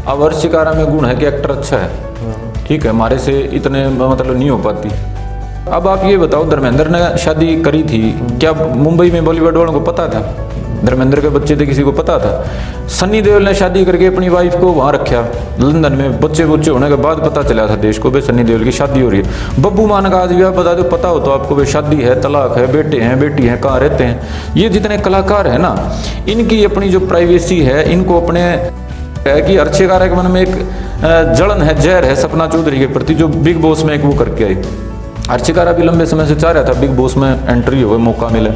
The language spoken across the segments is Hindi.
अब हर शिकारा में गुण है कि एक्टर अच्छा है, ठीक है, हमारे से इतने मतलब नहीं हो पाती। अब आप ये बताओ, धर्मेंद्र ने शादी करी थी, क्या मुंबई में बॉलीवुड वालों को पता था? धर्मेंद्र के बच्चे थे, किसी को पता था? सनी देओल ने शादी करके अपनी वाइफ को वहाँ रखा लंदन में, बच्चे होने के बाद पता चला था देश को भाई सनी देओल की शादी हो रही है। बब्बू मान का आज भी आप बता दो, पता हो तो आपको भाई शादी है, तलाक है, बेटे हैं, बेटी हैं, कहाँ रहते हैं। ये जितने कलाकार हैं ना, इनकी अपनी जो प्राइवेसी है, इनको अपने है कि हर शिकारा के मन में एक जलन है, जहर है सपना चौधरी के प्रति, जो बिग बॉस में एक वो करके आई। हर शिकारा भी लंबे समय से चाह रहा था बिग बॉस में एंट्री हो, मौका मिले,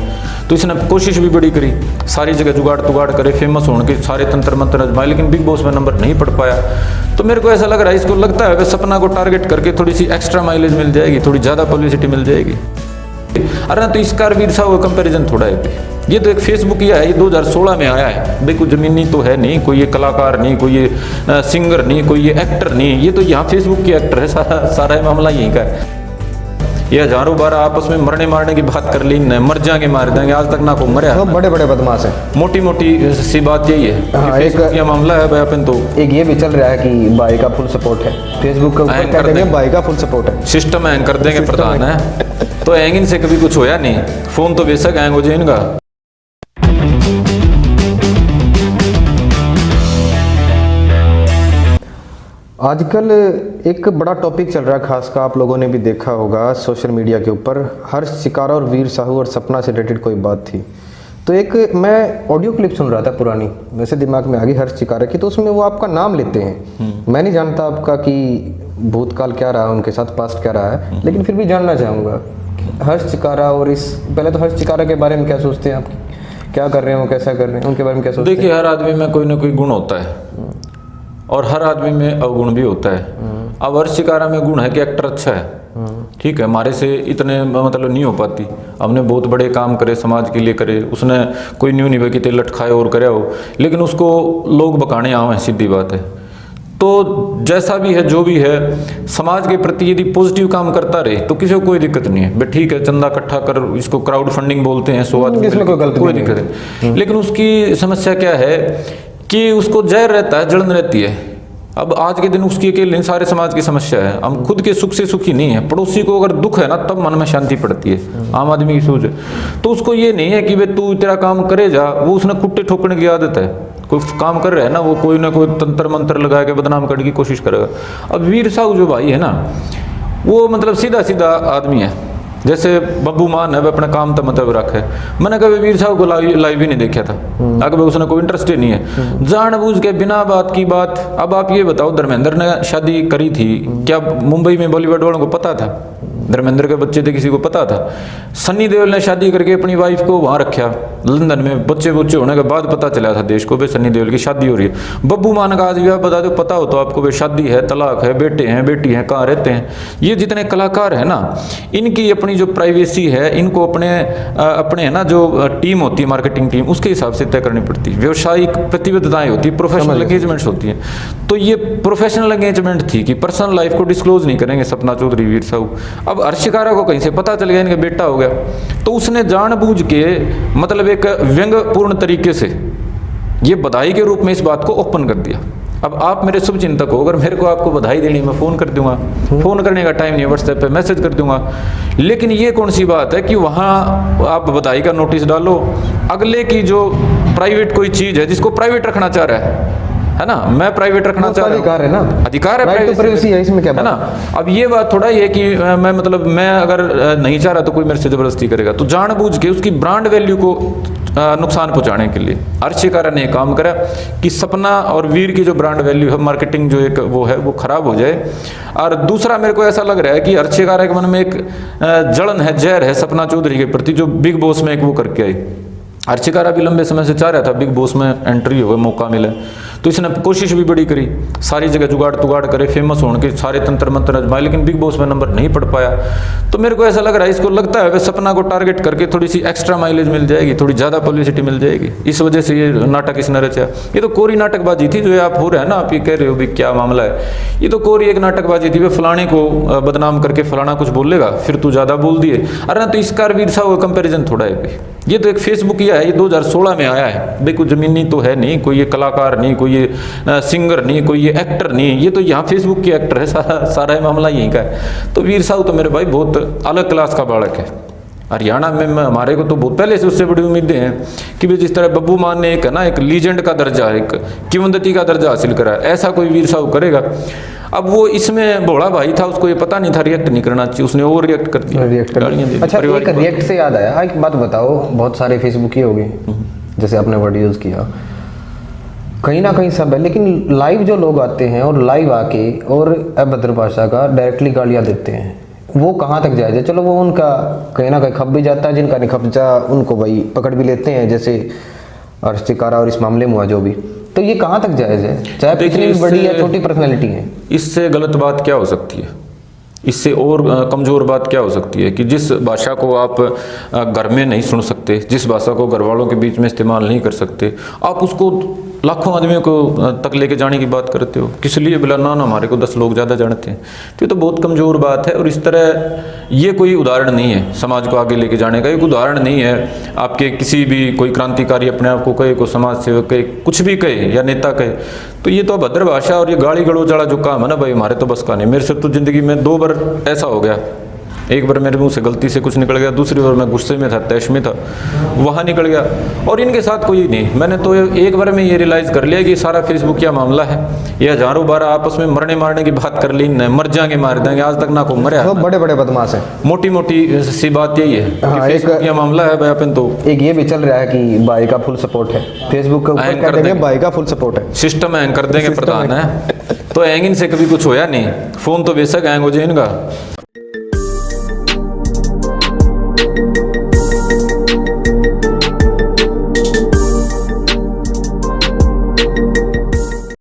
तो इसने कोशिश भी बड़ी करी, सारी जगह जुगाड़ तुगाड़ करे, फेमस होने के सारे तंत्र मंत्र आजमाए, लेकिन बिग बॉस में नंबर नहीं पड़ पाया। तो मेरे को ऐसा लग रहा है, इसको लगता है कि सपना को टारगेट करके थोड़ी सी एक्स्ट्रा माइलेज मिल जाएगी, थोड़ी ज़्यादा पब्लिसिटी मिल जाएगी। अरे तो इसका वीर साहब कंपेरिजन थोड़ा है, ये तो एक फेसबुक ही है, ये 2016 में आया है, देखो जमीनी तो है नहीं, कोई ये कलाकार नहीं, कोई ये सिंगर नहीं, कोई ये एक्टर नहीं, ये तो यहाँ फेसबुक की एक्टर है, सारा मामला यहीं का है। ये हजारों बार आपस में मरने मारने की बात कर ली, मर जाएंगे मार देंगे, आज तक ना को मरे। तो बड़े बड़े बदमाश हैं, मोटी मोटी सी बात यही है। हाँ, एक ये मामला है भाई, अपन तो एक ये भी चल रहा है कि भाई का फुल सपोर्ट है, फेसबुक के ऊपर क्या देंगे, भाई का फुल सपोर्ट है, सिस्टम हैंग कर देंगे प्रधान है, तो हैंग इनसे कभी कुछ होया नहीं, फोन तो बेशक हैंग हो जाए इनका। आजकल एक बड़ा टॉपिक चल रहा है, खासकर आप लोगों ने भी देखा होगा सोशल मीडिया के ऊपर, हर्ष शिकारा और वीर साहू और सपना से रिलेटेड कोई बात थी। तो एक मैं ऑडियो क्लिप सुन रहा था पुरानी, वैसे दिमाग में आ गई हर्ष शिकारा की, तो उसमें वो आपका नाम लेते हैं। मैं नहीं जानता आपका कि भूतकाल क्या रहा उनके साथ, पास्ट क्या रहा है, लेकिन फिर भी जानना चाहूँगा हर्ष शिकारा और इस, पहले तो हर्ष शिकारा के बारे में क्या सोचते हैं आप, क्या कर रहे हो, कैसा कर रहे हैं, उनके बारे में क्या सोचते हैं? देखिए, हर आदमी में कोई ना कोई गुण होता है और हर आदमी में अवगुण भी होता है। अब हर शिकारा में गुण है कि एक्टर अच्छा है, ठीक है, हमारे से इतने मतलब नहीं हो पाती, हमने बहुत बड़े काम करे, समाज के लिए करे, उसने कोई न्यू नहीं कि तेल लटकाए और करे हो, लेकिन उसको लोग बकाने आवे, सीधी बात है। तो जैसा भी है, जो भी है, समाज के प्रति यदि पॉजिटिव काम करता रहे तो किसी को कोई दिक्कत नहीं है, ठीक है, चंदा इकट्ठा कर, इसको क्राउड फंडिंग बोलते हैं, 100 आदमी, कोई दिक्कत नहीं। लेकिन उसकी समस्या क्या है कि उसको जहर रहता है, जलन रहती है। अब आज के दिन उसकी अकेले सारे समाज की समस्या है, हम खुद के सुख से सुखी नहीं है, पड़ोसी को अगर दुख है ना तब मन में शांति पड़ती है, आम आदमी की सोच है। तो उसको ये नहीं है कि वे तू तेरा काम करे जा, वो उसने कुट्टे ठोकने की आदत है, कोई काम कर रहा है ना, वो कोई ना कोई तंत्र मंत्र लगा के बदनाम करने की कोशिश करेगा। अब वीर साहू जो भाई है ना, वो मतलब सीधा सीधा आदमी है, जैसे बब्बू मान है, वह अपना काम तो मतलब रखे। मैंने कभी वीर साहब को लाइव ही नहीं देखा था, अगर उसने कोई इंटरेस्ट ही नहीं है, जानबूझ के बिना बात की बात। अब आप ये बताओ, धर्मेंद्र ने शादी करी थी, क्या मुंबई में बॉलीवुड वालों को पता था? धर्मेंद्र के बच्चे थे, किसी को पता था? सनी देओल ने शादी करके अपनी वाइफ को वहाँ रखा लंदन में, बच्चे होने के बाद पता चला था देश को भाई सनी देओल की शादी हो रही है। बब्बू मान का आज भी आप बता दो, पता हो तो आपको भाई शादी है, तलाक है, बेटे हैं, बेटी हैं, कहाँ रहते हैं। ये जितने कलाकार हैं ना, इनकी अपनी जो प्राइवेसी है, इनको अपने है ना जो टीम होती है, मार्केटिंग टीम, उसके हिसाब से तय करनी पड़ती है, व्यवसायिक प्रतिबद्धताएं होती है, प्रोफेशनल एंगेजमेंट्स होती हैं। तो ये प्रोफेशनल एंगेजमेंट थी कि पर्सनल लाइफ को डिस्क्लोज नहीं करेंगे सपना चौधरी, वीर साहू। अब हर्ष शिकारा को कहीं से पता चल गया इनका बेटा हो गया, तो उसने जानबूझ के मतलब एक व्यंग्यपूर्ण तरीके से ये बधाई के रूप में इस बात को ओपन कर दिया। अब आप मेरे शुभ चिंतक हो, अगर मेरे को आपको बधाई देनी, मैं फ़ोन कर दूंगा, फ़ोन करने का टाइम नहीं, व्हाट्सएप पे मैसेज कर दूंगा। लेकिन ये कौन सी बात है कि वहाँ आप बधाई का नोटिस डालो, अगले की जो प्राइवेट कोई चीज़ है जिसको प्राइवेट रखना चाह रहा है ना, मैं प्राइवेट रखना चाह रहा हूँ, अधिकार है ना, अधिकार है, प्राइवेसी है, इसमें क्या है ना। अब ये बात थोड़ा ये कि मैं मतलब मैं अगर नहीं चाह रहा तो कोई मेरे से जबरदस्ती करेगा, तो जानबूझ के उसकी ब्रांड वैल्यू को नुकसान पहुंचाने के लिए हर्ष शिकारा ने काम करा कि सपना और वीर की जो ब्रांड वैल्यू है, मार्केटिंग जो एक वो है, वो खराब हो जाए। और दूसरा मेरे को ऐसा लग रहा है कि हर्ष शिकारा के मन में एक जलन है, जहर है सपना चौधरी के प्रति, जो बिग बॉस में एक वो करके आई। हर्ष शिकारा भी लंबे समय से चाह रहा था बिग बॉस में एंट्री हो, मौका मिले, तो इसने कोशिश भी बड़ी करी, सारी जगह जुगाड़ तुगाड़ करे, फेमस होने के सारे तंत्र मंत्र आजमाए, लेकिन बिग बॉस में नंबर नहीं पड़ पाया। तो मेरे को ऐसा लग रहा है, इसको लगता है वे सपना को टारगेट करके थोड़ी सी एक्स्ट्रा माइलेज मिल जाएगी, थोड़ी ज़्यादा पब्लिसिटी मिल जाएगी, इस वजह से ये नाटक इसने रचा। ये तो कोरी नाटकबाजी थी जो आप हो रहे हैं ना, आप ये कह रहे हो भी क्या मामला है, ये तो कोरी एक नाटकबाजी थी। वे फलाने को बदनाम करके फलाना कुछ बोलेगा, फिर तू ज़्यादा बोल दिए। अरे ना, तो इसका वीर साहब कंपेरिजन थोड़ा है, ये तो एक फेसबुक ही है, ये 2016 में आया है, देखो जमीनी तो है नहीं, कोई ये कलाकार नहीं, कोई ये सिंगर नहीं, कोई ये एक्टर नहीं, ये तो यहाँ फेसबुक की एक्टर है, सारा ये मामला यहीं का है। तो वीर साहू तो मेरे भाई बहुत अलग क्लास का बालक है। हरियाणा में हमारे को तो बहुत पहले से उससे बड़ी उम्मीदें हैं कि भाई जिस तरह बब्बू मान ने एक है ना एक लीजेंड का दर्जा, एक किंवदंती का दर्जा हासिल करा, ऐसा कोई वीर साहू करेगा। अब वो इसमें भोला भाई था, उसको ये पता नहीं था रिएक्ट नहीं करना चाहिए, उसने और रिएक्ट कर दिया, गालियां दे दी। अच्छा, एक रिएक्ट से याद आया, एक बात बताओ, बहुत सारे फेसबुक ही हो गए जैसे आपने वर्ड यूज़ किया, कहीं ना कहीं सब है, लेकिन लाइव जो लोग आते हैं और लाइव आके और अभद्र भाषा का डायरेक्टली गालियाँ देते हैं, वो कहाँ तक जायज़ है? चलो वो उनका कहीं ना कहीं खप भी जाता है, जिनका नहीं खपजा उनको भाई पकड़ भी लेते हैं, जैसे हर्ष चिकारा और इस मामले में हुआ जो भी, तो ये कहाँ तक जायज़ है, चाहे कितनी भी बड़ी या छोटी पर्सनैलिटी है? इससे गलत बात क्या हो सकती है, इससे और कमज़ोर बात क्या हो सकती है कि जिस भाषा को आप घर में नहीं सुन सकते, जिस भाषा को घर वालों के बीच में इस्तेमाल नहीं कर सकते, आप उसको लाखों आदमियों को तक लेके जाने की बात करते हो, किस लिए? बोला ना हमारे को 10 लोग ज़्यादा जानते हैं। तो ये तो बहुत कमज़ोर बात है। और इस तरह ये कोई उदाहरण नहीं है समाज को आगे लेके जाने का, एक उदाहरण नहीं है आपके किसी भी कोई क्रांतिकारी अपने आप को कहे, को समाज सेवक कहे, कुछ भी कहे या नेता कहे, तो ये तो अभद्र भाषा और ये गाली गलौज वाला जो काम है ना भाई, हमारे तो बस का नहीं। मेरे से तो ज़िंदगी में 2 बार ऐसा हो गया, एक बार मेरे मुंह से गलती से कुछ निकल गया, दूसरी बार मैं गुस्से में था, तैश में था, वहाँ निकल गया। और इनके साथ कोई नहीं, मैंने तो एक बार में ये रियलाइज़ कर लिया कि सारा फेसबुक क्या मामला है, ये हजारों बार आपस में मरने मारने की बात कर ली, मर जाएंगे मार देंगे, आज तक ना को मरे, तो बड़े बड़े बदमाश हैं। मोटी मोटी सी बात यही है। हाँ, एक क्या मामला है भाई, अपन तो एक ये भी चल रहा है कि भाई का फुल सपोर्ट है, फेसबुक के ऊपर कह देंगे भाई का फुल सपोर्ट है, सिस्टम हैंग कर देंगे, प्रधान है तो हैंग इनसे कभी कुछ होया नहीं, फ़ोन तो बेशक हैंग हो जाए इनका,